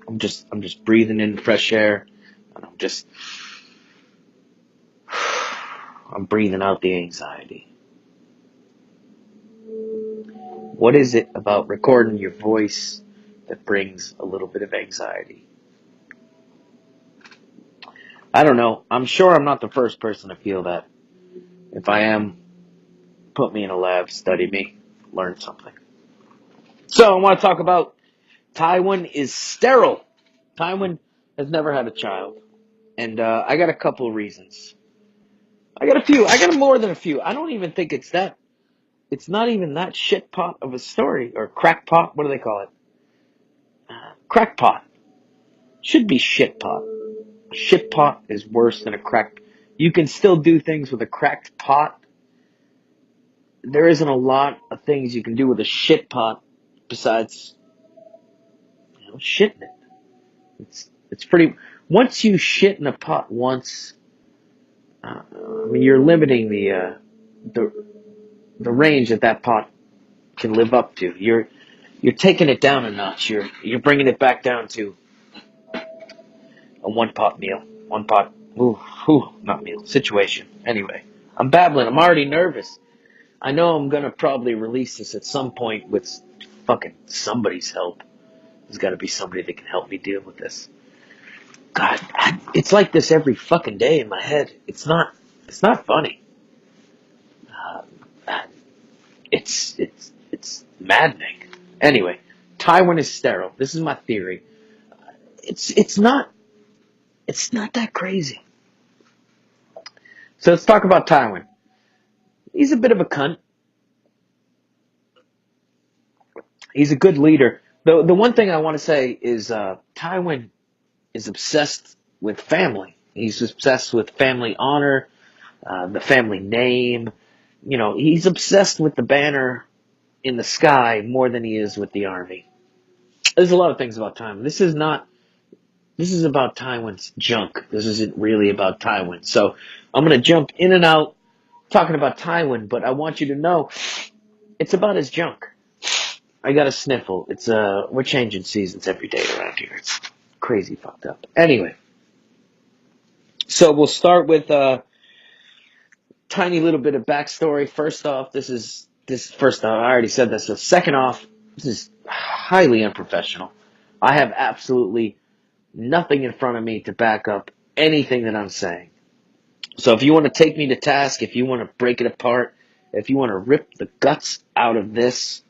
I'm just breathing in fresh air, and I'm breathing out the anxiety. What is it about recording your voice that brings a little bit of anxiety? I don't know. I'm sure I'm not the first person to feel that. If I am, put me in a lab, study me, learn something. So I want to talk about Tywin is sterile. Tywin has never had a child. And I got a couple of reasons. I got a few. I got more than a few. I don't even think it's not even that shit pot of a story. Or crackpot, what do they call it? Crackpot. Should be shit pot. A shit pot is worse than a cracked. You can still do things with a cracked pot. There isn't a lot of things you can do with a shit pot besides, shitting it. It's pretty. Once you shit in a pot once, you're limiting the the range that pot can live up to. You're taking it down a notch. You're bringing it back down to a one pot meal, one pot. Not meal situation. Anyway, I'm babbling. I'm already nervous. I know I'm gonna probably release this at some point with fucking somebody's help. There's got to be somebody that can help me deal with this. God, it's like this every fucking day in my head. It's not funny. Uh, it's maddening. Anyway, Tywin is sterile. This is my theory. It's not that crazy. So let's talk about Tywin. He's a bit of a cunt. He's a good leader. The one thing I want to say is Tywin is obsessed with family. He's obsessed with family honor, the family name. He's obsessed with the banner in the sky more than he is with the army. There's a lot of things about Tywin. This is about Tywin's junk. This isn't really about Tywin. So I'm going to jump in and out talking about Tywin, but I want you to know it's about his junk. I got a sniffle. We're changing seasons every day around here. It's crazy fucked up. Anyway, so we'll start with a tiny little bit of backstory. First off, first off, I already said this. So second off, this is highly unprofessional. I have absolutely nothing in front of me to back up anything that I'm saying. So if you want to take me to task, if you want to break it apart, if you want to rip the guts out of this,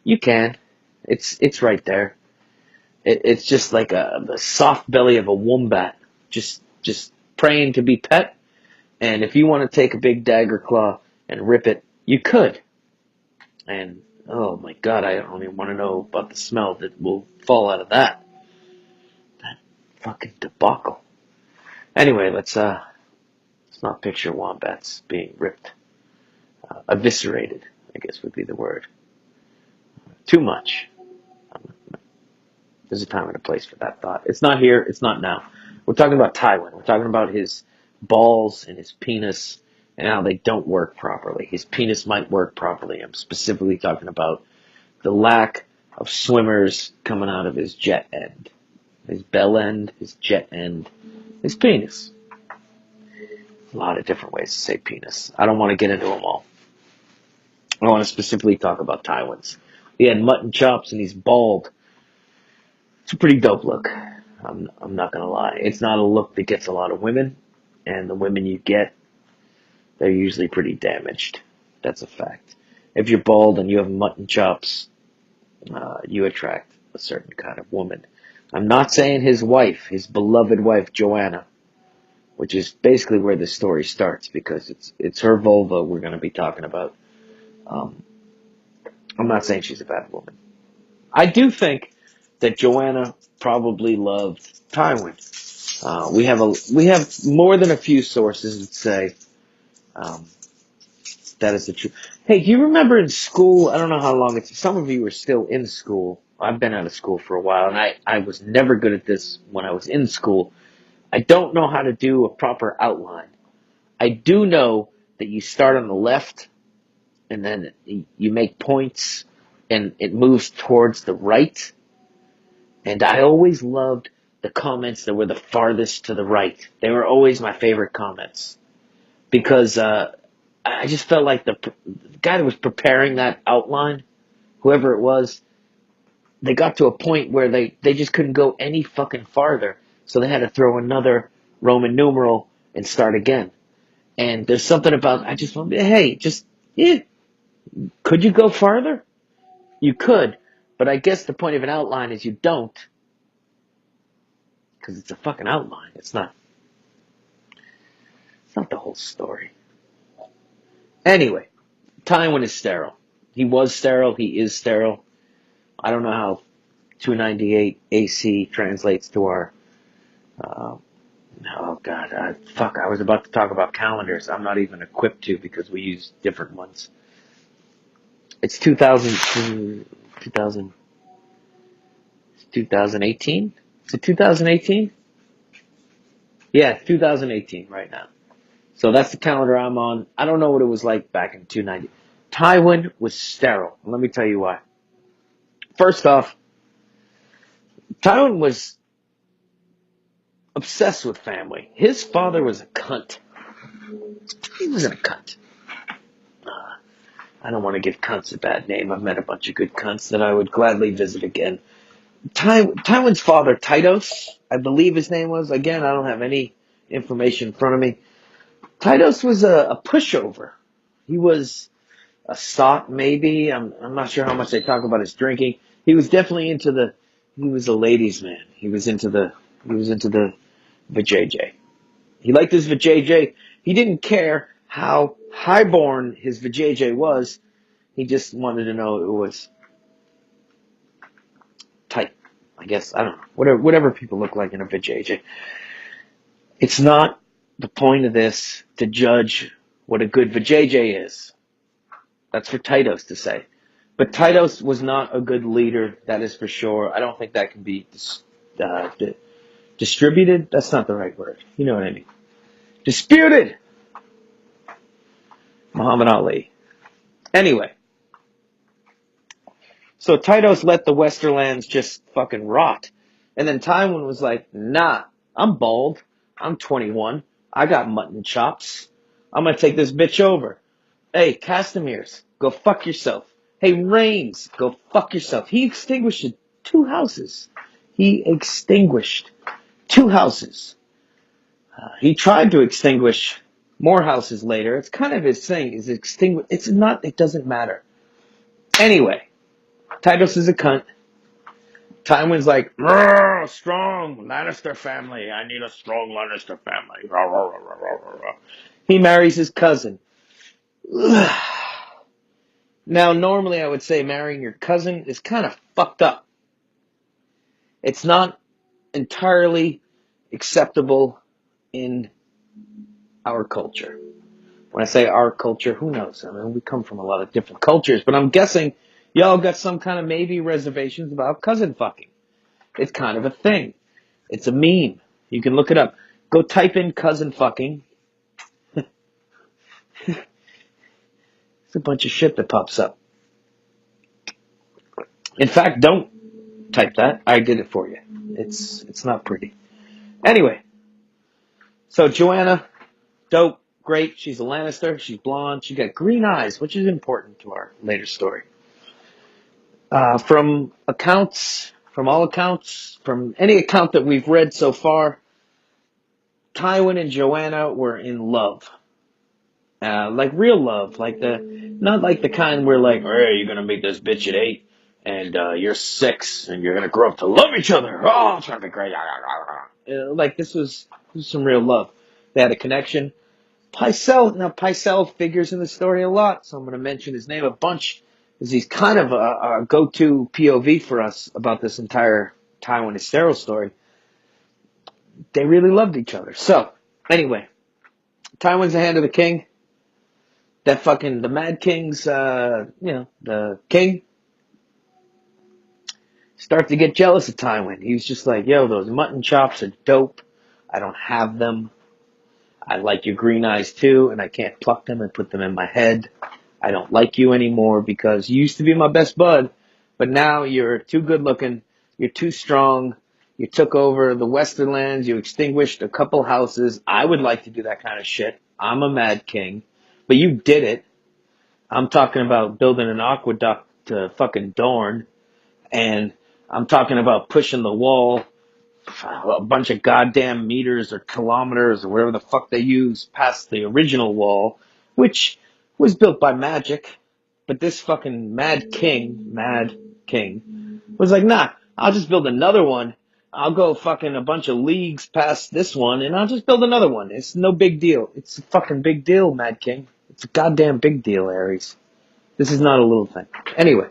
you can. It's right there. It's just like the soft belly of a wombat, just praying to be pet. And if you want to take a big dagger claw and rip it, you could. And oh my God, I don't even want to know about the smell that will fall out of that. That fucking debacle. Anyway, let's not picture wombats being ripped, eviscerated, I guess would be the word. Too much. There's a time and a place for that thought. It's not here. It's not now. We're talking about Tywin. We're talking about his balls and his penis and how they don't work properly. His penis might work properly. I'm specifically talking about the lack of swimmers coming out of his jet end. His bell end, his jet end, his penis. A lot of different ways to say penis. I don't want to get into them all. I want to specifically talk about Tywin's. He had mutton chops and he's bald. It's a pretty dope look. I'm not gonna lie. It's not a look that gets a lot of women, and the women you get, they're usually pretty damaged. That's a fact. If you're bald and you have mutton chops, you attract a certain kind of woman. I'm not saying his wife, his beloved wife, Joanna, which is basically where the story starts, because it's her vulva we're going to be talking about. I'm not saying she's a bad woman. I do think that Joanna probably loved Tywin. We have more than a few sources that say that is the truth. Hey, do you remember in school? I don't know how long it's. Some of you are still in school. I've been out of school for a while, and I was never good at this when I was in school. I don't know how to do a proper outline. I do know that you start on the left, and then you make points, and it moves towards the right. And I always loved the comments that were the farthest to the right. They were always my favorite comments. Because I just felt like the guy that was preparing that outline, whoever it was, they got to a point where they just couldn't go any fucking farther. So they had to throw another Roman numeral and start again. And there's something about, I just want, hey, just, yeah, could you go farther? You could. But I guess the point of an outline is you don't. Because it's a fucking outline. It's not the whole story. Anyway, Tywin is sterile. He was sterile. He is sterile. I don't know how 298 AC translates to our, oh God, I was about to talk about calendars. I'm not even equipped to because we use different ones. It's 2018? Is it 2018? Yeah, 2018 right now. So that's the calendar I'm on. I don't know what it was like back in 290. Tywin was sterile. Let me tell you why. First off, Tywin was obsessed with family. His father was a cunt. He wasn't a cunt. I don't want to give cunts a bad name. I've met a bunch of good cunts that I would gladly visit again. Tywin's father, Tytos, I believe his name was. Again, I don't have any information in front of me. Tytos was a pushover. He was a sot, maybe. I'm not sure how much they talk about his drinking. He was definitely he was a ladies' man. He was into the vajayjay. He liked his vajayjay. He didn't care how highborn his vajayjay was. He just wanted to know it was tight. I guess, I don't know. Whatever people look like in a vajayjay. It's not the point of this to judge what a good vajayjay is. That's for Tytos to say. But Tytos was not a good leader, that is for sure. I don't think that can be distributed. That's not the right word. You know what I mean. Disputed! Muhammad Ali. Anyway. So Tytos let the Westerlands just fucking rot. And then Tywin was like, nah, I'm bald. I'm 21. I got mutton chops. I'm gonna take this bitch over. Hey, Castameres, go fuck yourself. Hey, Rains, go fuck yourself. He extinguished 2 houses. He extinguished 2 houses. He tried to extinguish more houses later. It's kind of his thing, is extinguish. It doesn't matter. Anyway, Tytos is a cunt. Tywin's like, strong Lannister family. I need a strong Lannister family. He marries his cousin. Now, normally I would say marrying your cousin is kind of fucked up. It's not entirely acceptable in our culture. When I say our culture, who knows? I mean, we come from a lot of different cultures, but I'm guessing y'all got some kind of maybe reservations about cousin fucking. It's kind of a thing. It's a meme. You can look it up. Go type in cousin fucking. It's a bunch of shit that pops up. In fact, don't type that. I did it for you. It's not pretty. Anyway. So Joanna, dope, great. She's a Lannister. She's blonde. She got green eyes, which is important to our later story. From all accounts, from any account that we've read so far, Tywin and Joanna were in love. Like real love, not like the kind where like, hey, you're gonna meet this bitch at 8, and you're 6, and you're gonna grow up to love each other. Oh, it's gonna be great. Like this was some real love. They had a connection. Pycelle figures in the story a lot, so I'm gonna mention his name a bunch, because he's kind of a go-to POV for us about this entire Tywin and Sterile story. They really loved each other. So, anyway, Tywin's the hand of the king. The Mad King's, the king, start to get jealous of Tywin. He was just like, yo, those mutton chops are dope. I don't have them. I like your green eyes too, and I can't pluck them and put them in my head. I don't like you anymore because you used to be my best bud, but now you're too good looking You're too strong. You took over the Western lands. You extinguished a couple houses. I would like to do that kind of shit. I'm a mad king. But you did it. I'm talking about building an aqueduct to fucking Dorne. And I'm talking about pushing the wall a bunch of goddamn meters or kilometers or whatever the fuck they use past the original wall, which was built by magic. But this fucking mad king, was like, nah, I'll just build another one. I'll go fucking a bunch of leagues past this one and I'll just build another one. It's no big deal. It's a fucking big deal, Mad King. It's a goddamn big deal, Ares. This is not a little thing. Anyway,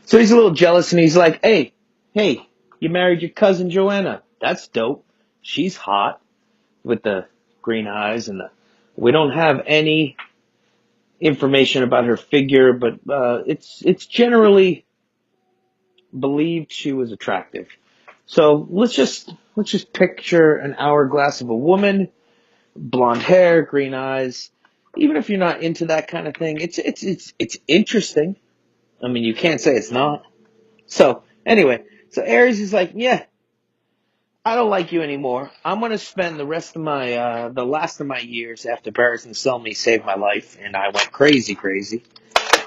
so he's a little jealous and he's like, hey, you married your cousin Joanna. That's dope. She's hot with the green eyes and we don't have any information about her figure, but it's generally believed she was attractive. So let's just picture an hourglass of a woman, blonde hair, green eyes. Even if you're not into that kind of thing, it's interesting. I mean, you can't say it's not. So anyway, so Ares is like, yeah, I don't like you anymore. I'm gonna spend the rest of my the last of my years after Barristan Selmy saved my life, and I went crazy.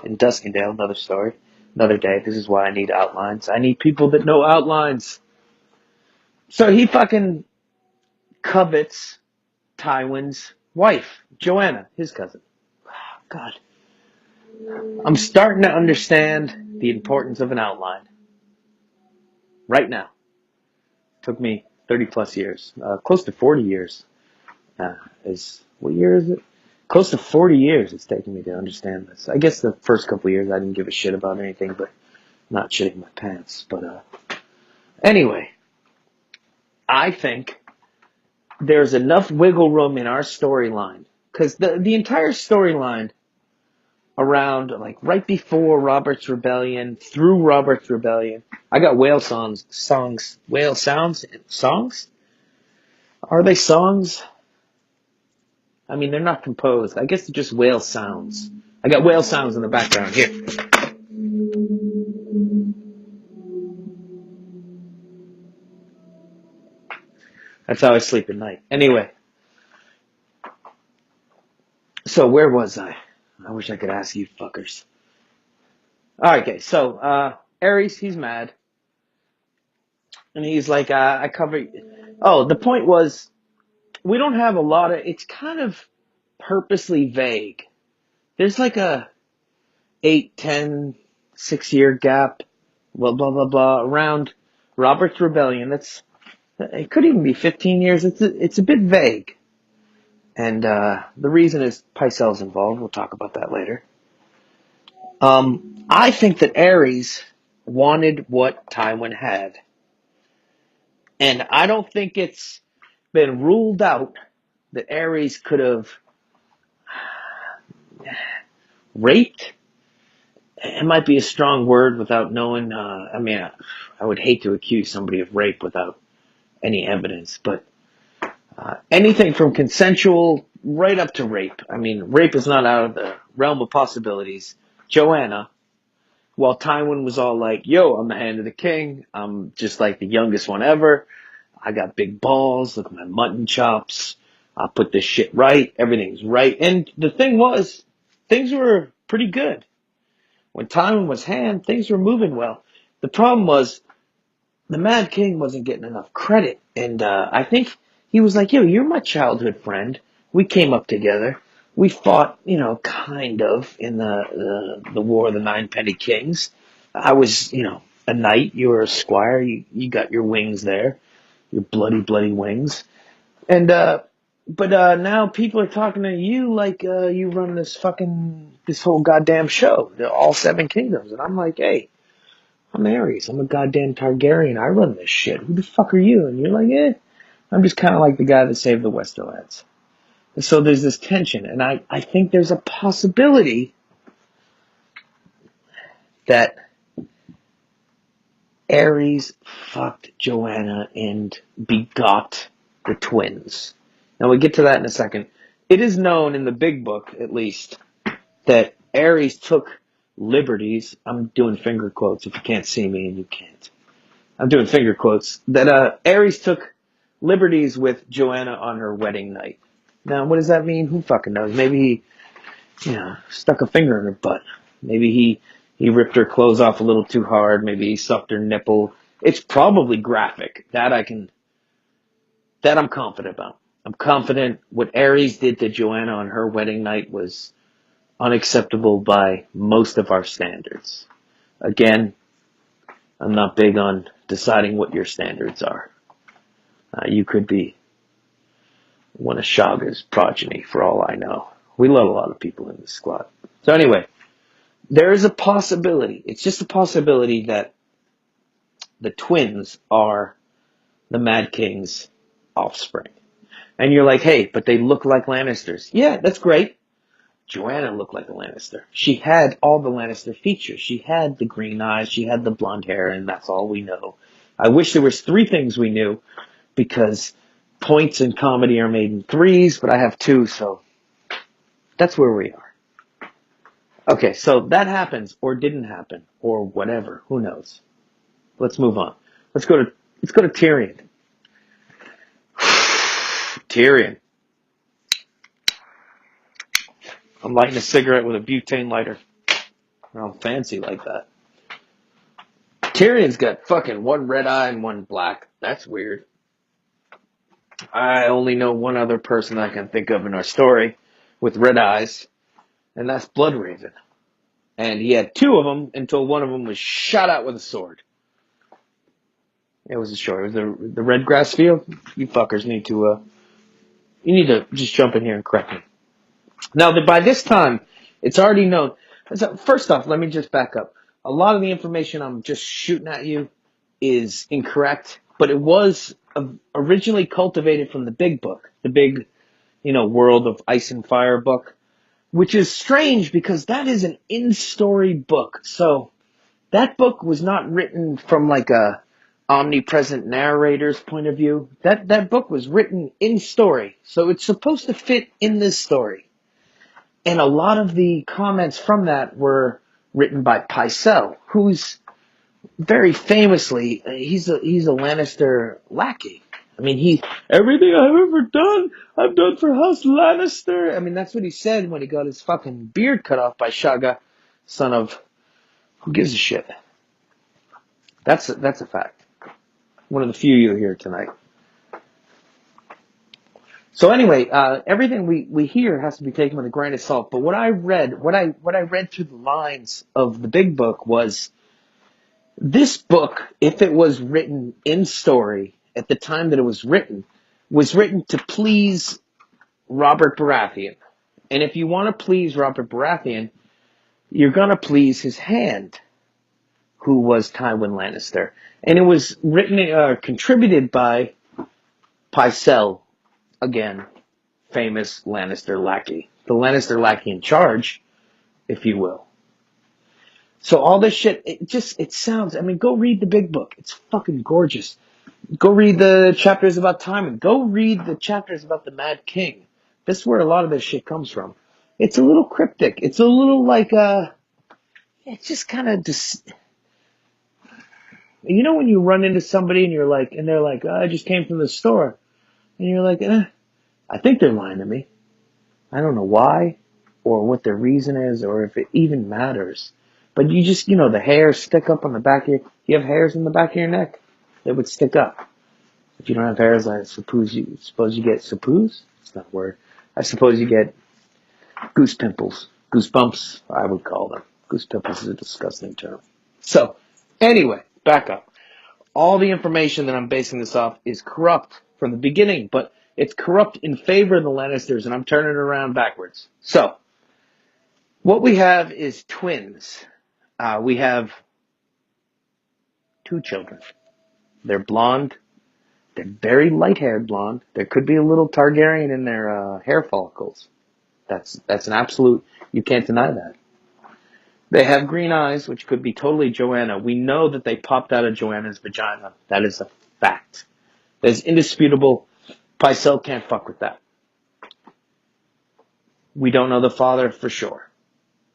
In Duskendale, another story, another day. This is why I need outlines. I need people that know outlines. So he fucking covets Tywin's wife, Joanna, his cousin. God. I'm starting to understand the importance of an outline. Right now. Took me 30 plus years. Close to 40 years. What year is it? Close to 40 years it's taken me to understand this. I guess the first couple of years I didn't give a shit about anything, but not shitting my pants. But anyway, I think there's enough wiggle room in our storyline. Because the entire storyline around, like, right before Robert's Rebellion, through Robert's Rebellion, I got whale songs, whale sounds, songs? Are they songs? I mean, they're not composed. I guess they're just whale sounds. I got whale sounds in the background here. That's how I sleep at night. Anyway. So where was I? I wish I could ask you fuckers. Alright, okay, so, Ares, he's mad. And he's like, I cover... Oh, the point was, we don't have a lot of... It's kind of purposely vague. There's like a 8, 10, 6-year gap, blah, blah, blah, blah, around Robert's Rebellion. It could even be 15 years. It's a bit vague. And the reason is Pycelle's involved. We'll talk about that later. I think that Ares wanted what Tywin had. And I don't think it's been ruled out that Ares could have raped. It might be a strong word without knowing. I would hate to accuse somebody of rape without any evidence. But anything from consensual right up to rape. I mean, rape is not out of the realm of possibilities. Joanna, while Tywin was all like, yo, I'm the hand of the king. I'm just like the youngest one ever. I got big balls. Look at my mutton chops. I'll put this shit right. Everything's right. And the thing was, things were pretty good. When Tywin was hand, things were moving well. The problem was, the Mad King wasn't getting enough credit. And I think he was like, yo, you're my childhood friend. We came up together. We fought, kind of in the War of the Nine Penny Kings. I was, a knight. You were a squire. You got your wings there. Your bloody, bloody wings. And, but now people are talking to you like you run this whole goddamn show. All 7 kingdoms. And I'm like, hey, I'm Ares. I'm a goddamn Targaryen. I run this shit. Who the fuck are you? And you're like, I'm just kind of like the guy that saved the Westerlands. And so there's this tension. And I think there's a possibility that Ares fucked Joanna and begot the twins. Now we'll get to that in a second. It is known in the big book, at least, that Ares took liberties. I'm doing finger quotes if you can't see me, and you can't. I'm doing finger quotes, that Ares took liberties with Joanna on her wedding night. Now, what does that mean? Who fucking knows? Maybe he, stuck a finger in her butt. Maybe he ripped her clothes off a little too hard. Maybe he sucked her nipple. It's probably graphic. That I'm confident about. I'm confident what Ares did to Joanna on her wedding night was unacceptable by most of our standards. Again, I'm not big on deciding what your standards are. You could be one of Shaga's progeny, for all I know. We love a lot of people in this squad. So anyway, there is a possibility. It's just a possibility that the twins are the Mad King's offspring. And you're like, hey, but they look like Lannisters. Yeah, that's great. Joanna looked like a Lannister. She had all the Lannister features. She had the green eyes, she had the blonde hair, and that's all we know. I wish there was 3 things we knew, because points in comedy are made in 3s, but I have 2, so that's where we are. Okay, so that happens, or didn't happen, or whatever. Who knows? Let's move on. Let's go to Tyrion. Tyrion. I'm lighting a cigarette with a butane lighter. I'm fancy like that. Tyrion's got fucking 1 red eye and 1 black. That's weird. I only know one other person I can think of in our story with red eyes, and that's Bloodraven. And he had 2 of them until one of them was shot out with a sword. It was a short. It was the red grass field. You fuckers need to just jump in here and correct me. Now, by this time, it's already known. So first off, let me just back up. A lot of the information I'm just shooting at you is incorrect, but it was originally cultivated from the big book, the big, World of Ice and Fire book, which is strange because that is an in-story book. So that book was not written from like a omnipresent narrator's point of view. That book was written in story, so it's supposed to fit in this story. And a lot of the comments from that were written by Pycelle, who's very famously, he's a Lannister lackey. I mean, everything I've ever done, I've done for House Lannister. I mean, that's what he said when he got his fucking beard cut off by Shaga, son of, who gives a shit? That's a fact. One of the few you'll hear tonight. So anyway, everything we hear has to be taken with a grain of salt. But what I read through the lines of the big book was, this book, if it was written in story at the time that it was written to please Robert Baratheon. And if you want to please Robert Baratheon, you're going to please his hand, who was Tywin Lannister. And it was contributed by Pycelle, again, famous Lannister lackey. The Lannister lackey in charge, if you will. So all this shit, it sounds, go read the big book. It's fucking gorgeous. Go read the chapters about Tywin. Go read the chapters about the Mad King. This is where a lot of this shit comes from. It's a little cryptic. It's a little like, it's just kind of when you run into somebody and they're like, I just came from the store. And you're like, I think they're lying to me. I don't know why or what their reason is or if it even matters. But you just, the hairs stick up on the back of you have hairs in the back of your neck? They would stick up. If you don't have hairs, I suppose you get suppose? It's not a word. I suppose you get goose pimples. Goosebumps, I would call them. Goose pimples is a disgusting term. So, anyway, back up. All the information that I'm basing this off is corrupt from the beginning, but it's corrupt in favor of the Lannisters, and I'm turning it around backwards. So, what we have is twins. We have 2 children. They're blonde. They're very light-haired blonde. There could be a little Targaryen in their hair follicles. That's an absolute, you can't deny that. They have green eyes, which could be totally Joanna. We know that they popped out of Joanna's vagina. That is a fact. That is indisputable. Pycelle can't fuck with that. We don't know the father for sure.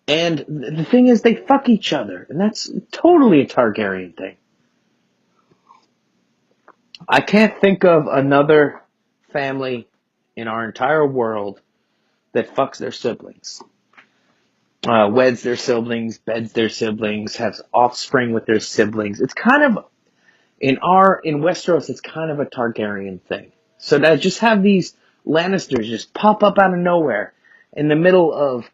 And the thing is, they fuck each other. And that's totally a Targaryen thing. I can't think of another family in our entire world that fucks their siblings, weds their siblings, beds their siblings, has offspring with their siblings. It's kind of in Westeros. It's kind of a Targaryen thing. So to just have these Lannisters just pop up out of nowhere in the middle of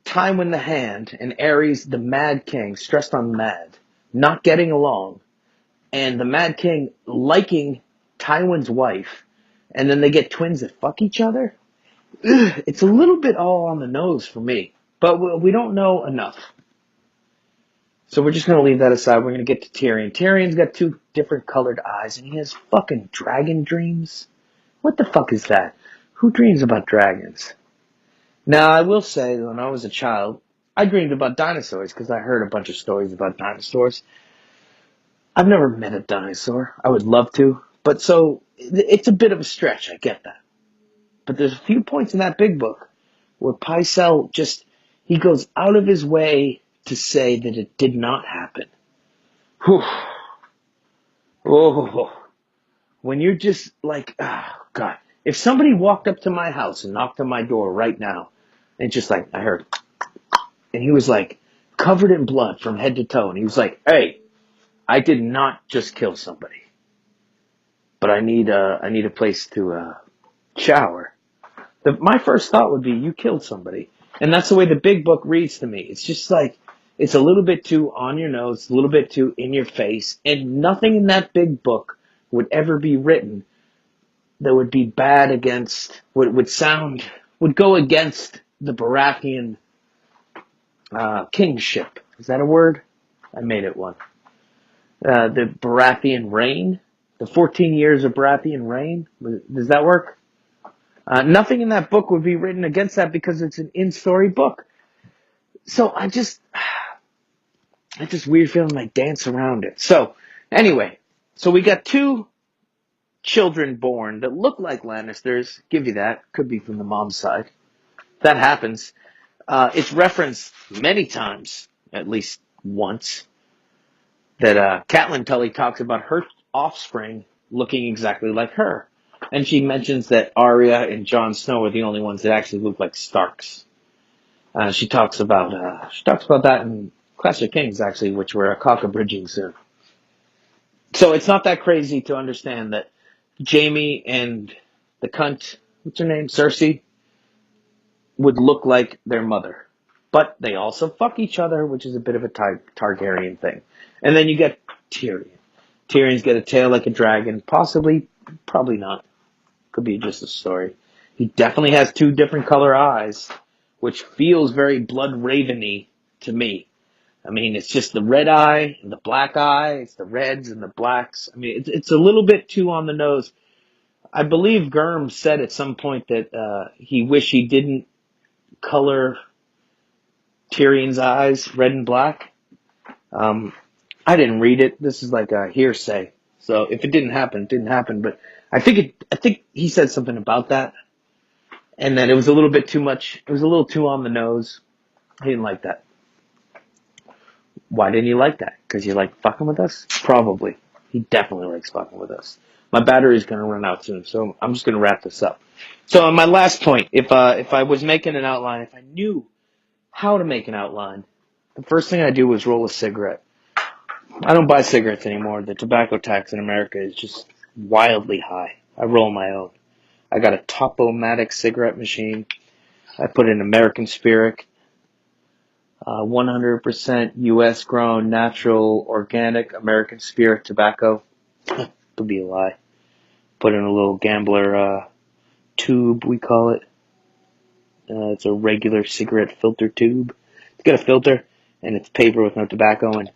Tywin the Hand and Aerys the Mad King, stressed on mad, not getting along, and the Mad King liking Tywin's wife, and then they get twins that fuck each other. It's a little bit all on the nose for me, but we don't know enough. So we're just going to leave that aside. We're going to get to Tyrion. Tyrion's got 2 different colored eyes, and he has fucking dragon dreams. What the fuck is that? Who dreams about dragons? Now, I will say, when I was a child, I dreamed about dinosaurs because I heard a bunch of stories about dinosaurs. I've never met a dinosaur. I would love to. But so, it's a bit of a stretch. I get that. But there's a few points in that big book where Pycelle he goes out of his way to say that it did not happen. Whew. Oh, when you're just like, oh, God. If somebody walked up to my house and knocked on my door right now, and just like, I heard, and he was like, covered in blood from head to toe, and he was like, hey, I did not just kill somebody, but I need a place to shower. My first thought would be, you killed somebody. And that's the way the big book reads to me. It's just like, it's a little bit too on your nose, a little bit too in your face, and nothing in that big book would ever be written that would be bad against, would go against the Baratheon kingship. Is that a word? I made it one. The Baratheon reign, the 14 years of Baratheon reign. Does that work? Nothing in that book would be written against that because it's an in-story book. So I just weird feeling like dance around it. So anyway, so we got 2 children born that look like Lannisters. Give you that. Could be from the mom's side. That happens. It's referenced many times, at least once, that Catelyn Tully talks about her offspring looking exactly like her. And she mentions that Arya and Jon Snow are the only ones that actually look like Starks. She talks about that in Clash of Kings, actually, which we're cock-a-bridging soon. So it's not that crazy to understand that Jaime and the cunt, what's her name, Cersei, would look like their mother. But they also fuck each other, which is a bit of a Targaryen thing. And then you get Tyrion. Tyrion's got a tail like a dragon. Possibly, probably not. Could be just a story. He definitely has 2 different color eyes, which feels very blood raveny to me. I mean, it's just the red eye and the black eye. It's the reds and the blacks. I mean, it's a little bit too on the nose. I believe Gurm said at some point that he wished he didn't color Tyrion's eyes red and black. I didn't read it. This is like a hearsay. So if it didn't happen, it didn't happen. But I think he said something about that. And then it was a little bit too much. It was a little too on the nose. He didn't like that. Why didn't you like that? Because you like fucking with us? Probably. He definitely likes fucking with us. My battery's going to run out soon, so I'm just going to wrap this up. So on my last point, if I was making an outline, if I knew how to make an outline, the first thing I do was roll a cigarette. I don't buy cigarettes anymore. The tobacco tax in America is just wildly high. I roll my own. I got a Topo-Matic cigarette machine. I put in American Spirit, 100% U.S. grown, natural, organic American Spirit tobacco. Could be a lie. Put in a little gambler tube, we call it. It's a regular cigarette filter tube. It's got a filter, and it's paper with no tobacco, and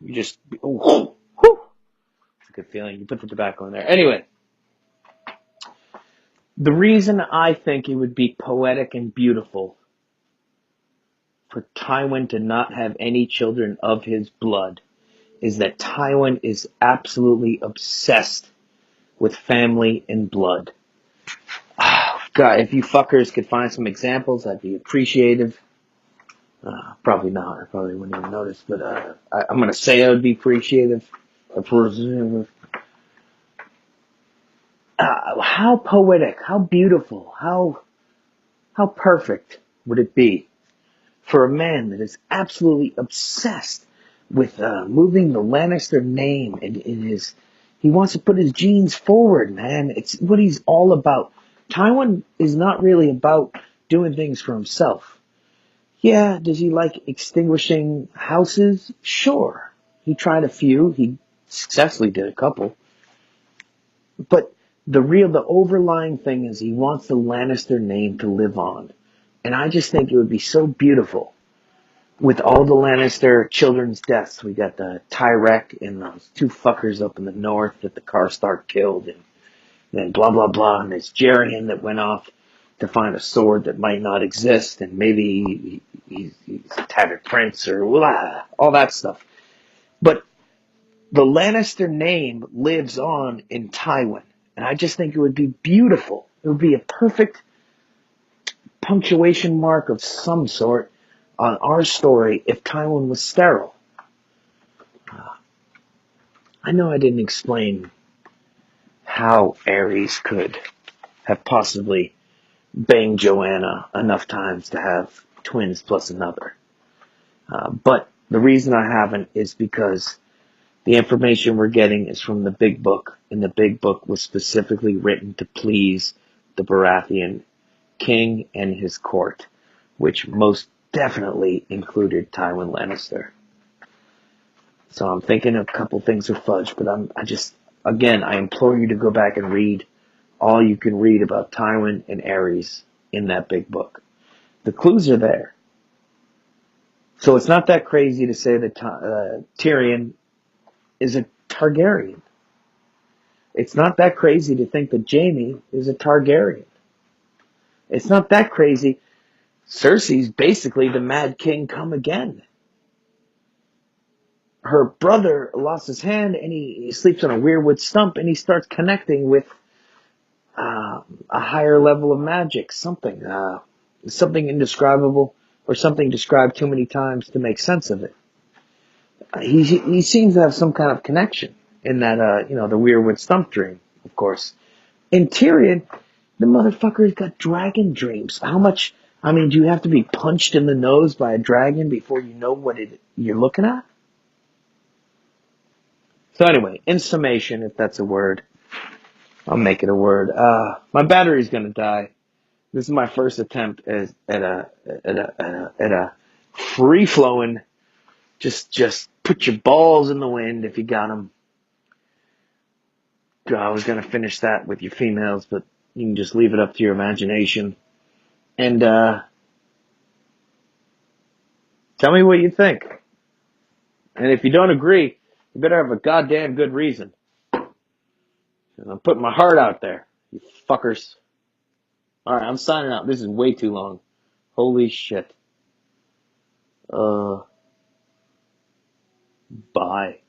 you just, oh, whew, it's a good feeling. You put the tobacco in there. Anyway, the reason I think it would be poetic and beautiful for Tywin to not have any children of his blood is that Tywin is absolutely obsessed with family and blood. Oh, God, if you fuckers could find some examples, I'd be appreciative. Probably not. I probably wouldn't even notice, but I'm going to say I would be appreciative. How poetic, how beautiful, how perfect would it be for a man that is absolutely obsessed with moving the Lannister name in his. He wants to put his genes forward, man. It's what he's all about. Tywin is not really about doing things for himself. Yeah, does he like extinguishing houses? Sure. He tried a few. He successfully did a couple. But the overlying thing is he wants the Lannister name to live on. And I just think it would be so beautiful with all the Lannister children's deaths. We got the Tyrek and those two fuckers up in the north that the Karstark killed, and then blah blah blah, and there's Jerian that went off to find a sword that might not exist, and maybe he's a tattered prince or blah, all that stuff. But the Lannister name lives on in Tywin, and I just think it would be beautiful. It would be a perfect punctuation mark of some sort on our story if Tywin was sterile. I know I didn't explain how Ares could have possibly banged Joanna enough times to have twins plus another. But the reason I haven't is because the information we're getting is from the big book, and the big book was specifically written to please the Baratheon king and his court, which most definitely included Tywin Lannister. So I'm thinking a couple things are fudged, but I implore you to go back and read all you can read about Tywin and Ares in that big book. The clues are there. So it's not that crazy to say that Tyrion is a Targaryen. It's not that crazy to think that Jaime is a Targaryen. It's not that crazy. Cersei's basically the Mad King come again. Her brother lost his hand, and he sleeps on a weirwood stump, and he starts connecting with a higher level of magic, something indescribable, or something described too many times to make sense of it. He seems to have some kind of connection in that, the weirwood stump dream, of course. And Tyrion, the motherfucker's got dragon dreams. How much, do you have to be punched in the nose by a dragon before you know what you're looking at? So anyway, in summation, if that's a word, I'll make it a word. My battery's gonna die. This is my first attempt at a free flowing. Just put your balls in the wind if you got them. I was gonna finish that with your females, but you can just leave it up to your imagination. And tell me what you think. And if you don't agree, you better have a goddamn good reason. I'm putting my heart out there, you fuckers. Alright, I'm signing out. This is way too long. Holy shit. Bye.